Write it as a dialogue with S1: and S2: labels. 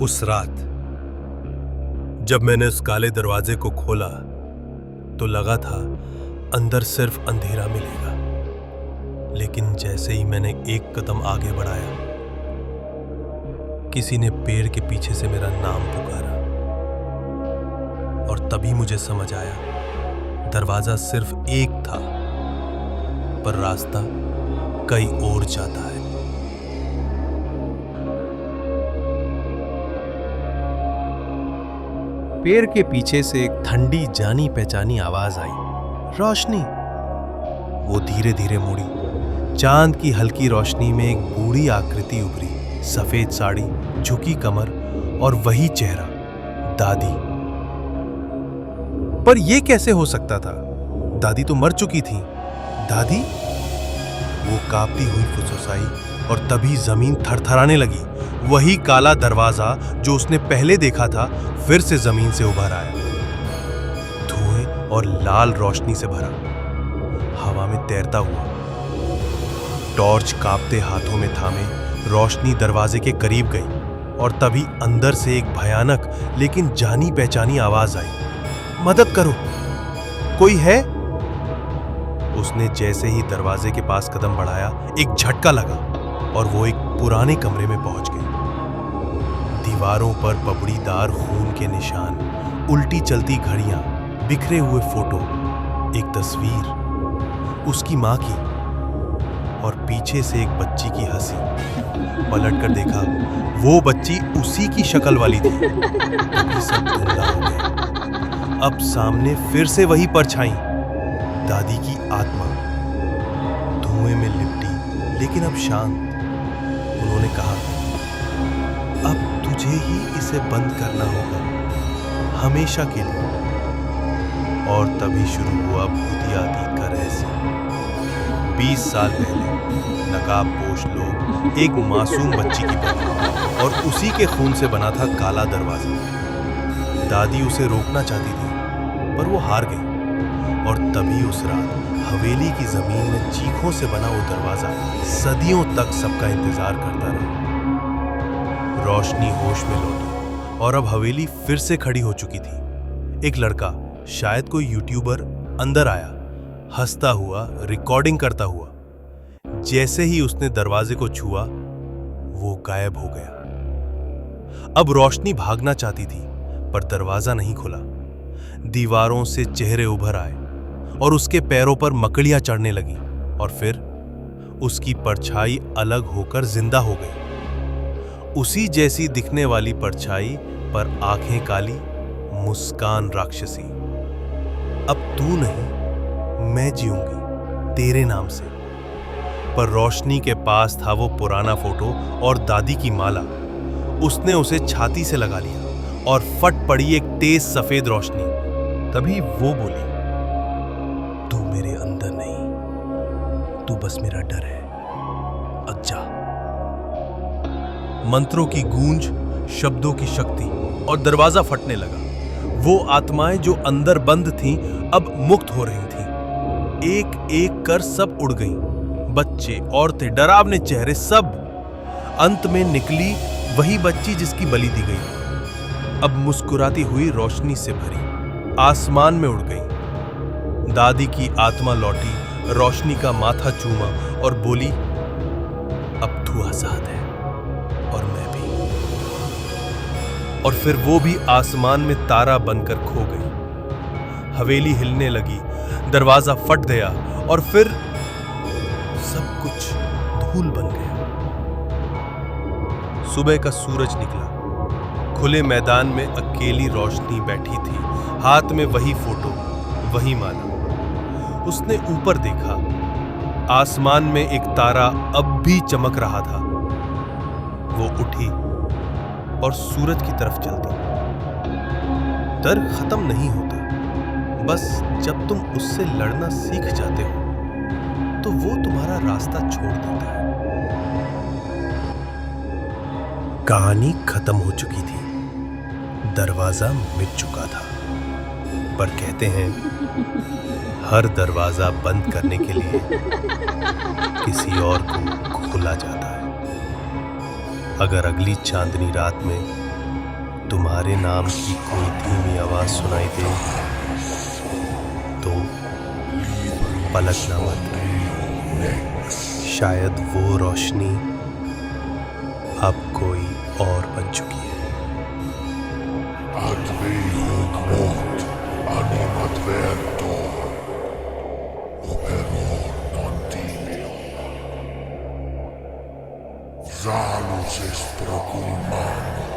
S1: उस रात जब मैंने उस काले दरवाजे को खोला तो लगा था अंदर सिर्फ अंधेरा मिलेगा, लेकिन जैसे ही मैंने एक कदम आगे बढ़ाया, किसी ने पेड़ के पीछे से मेरा नाम पुकारा और तभी मुझे समझ आया दरवाजा सिर्फ एक था, पर रास्ता कहीं और जाता है।
S2: पेड़ के पीछे से एक ठंडी जानी पहचानी आवाज आई, रोशनी।
S1: वो धीरे धीरे मुड़ी। चांद की हल्की रोशनी में एक बूढ़ी आकृति उभरी, सफेद साड़ी, झुकी कमर और वही चेहरा, दादी। पर यह कैसे हो सकता था? दादी तो मर चुकी थी। दादी? वो कांपती हुई फुसफुसाई और तभी जमीन थरथराने लगी। वही काला दरवाजा जो उसने पहले देखा था फिर से जमीन से उभर आया, धुएं और लाल रोशनी से भरा, हवा में तैरता हुआ। टॉर्च कांपते हाथों में थामे रोशनी दरवाजे के करीब गई और तभी अंदर से एक भयानक लेकिन जानी पहचानी आवाज आई, मदद करो, कोई है? उसने जैसे ही दरवाजे के पास कदम बढ़ाया, एक झटका लगा और वो एक पुराने कमरे में पहुंच गई। दीवारों पर पपड़ीदार खून के निशान, उल्टी चलती घड़ियां, बिखरे हुए फोटो, एक तस्वीर उसकी मां की और पीछे से एक बच्ची की हंसी। पलटकर देखा, वो बच्ची उसी की शक्ल वाली थी। अभी सब धुंधला हो गया। अब सामने फिर से वही परछाई, दादी की आत्मा, धुएं में लिपटी लेकिन अब शांत। उन्होंने कहा, अब तुझे ही इसे बंद करना होगा, हमेशा के लिए। और तभी शुरू हुआ भूतिया अतीत का रहस्य। 20 साल पहले नकाबपोश लोग एक मासूम बच्ची की बलि और उसी के खून से बना था काला दरवाजा। दादी उसे रोकना चाहती थी पर वो हार गई। और तभी उस रात हवेली की जमीन में चीखों से बना वो दरवाजा सदियों तक सबका इंतजार करता रहा। रोशनी होश में लौटी और अब हवेली फिर से खड़ी हो चुकी थी। एक लड़का, शायद कोई यूट्यूबर, अंदर आया, हंसता हुआ, रिकॉर्डिंग करता हुआ। जैसे ही उसने दरवाजे को छुआ, वो गायब हो गया। अब रोशनी भागना चाहती थी पर दरवाजा नहीं खुला। दीवारों से चेहरे उभर आए और उसके पैरों पर मकड़ियां चढ़ने लगी और फिर उसकी परछाई अलग होकर जिंदा हो गई। उसी जैसी दिखने वाली परछाई पर आंखें काली, मुस्कान राक्षसी। अब तू नहीं, मैं जीऊंगी तेरे नाम से। पर रोशनी के पास था वो पुराना फोटो और दादी की माला। उसने उसे छाती से लगा लिया और फट पड़ी एक तेज सफेद रोशनी। तभी वो बोली, तू मेरे अंदर नहीं, तू बस मेरा डर है, अब जा। मंत्रों की गूंज, शब्दों की शक्ति और दरवाजा फटने लगा। वो आत्माएं जो अंदर बंद थीं अब मुक्त हो रही थीं। एक एक कर सब उड़ गईं। बच्चे, औरतें, डरावने चेहरे, सब। अंत में निकली वही बच्ची जिसकी बलि दी गई, अब मुस्कुराती हुई रोशनी से भरी, आसमान में उड़ गई। दादी की आत्मा लौटी, रोशनी का माथा चूमा और बोली, अब तू आजाद है और मैं भी। और फिर वो भी आसमान में तारा बनकर खो गई। हवेली हिलने लगी, दरवाजा फट गया और फिर सब कुछ धूल बन गया। सुबह का सूरज निकला। खुले मैदान में अकेली रोशनी बैठी थी, हाथ में वही फोटो, वही माला। उसने ऊपर देखा, आसमान में एक तारा अब भी चमक रहा था। वो उठी और सूरज की तरफ चलती। डर खत्म नहीं होता, बस जब तुम उससे लड़ना सीख जाते हो तो वो तुम्हारा रास्ता छोड़ देता है। कहानी खत्म हो चुकी थी, दरवाजा मिट चुका था। पर कहते हैं, हर दरवाजा बंद करने के लिए किसी और को खोला जाता है। अगर अगली चांदनी रात में तुम्हारे नाम की कोई धीमी आवाज सुनाई दे तो पलकना मत। शायद वो रोशनी अब कोई और बन चुकी है।
S3: Adveniat mort animat vertor, operor non timeo. Salus est procul mano,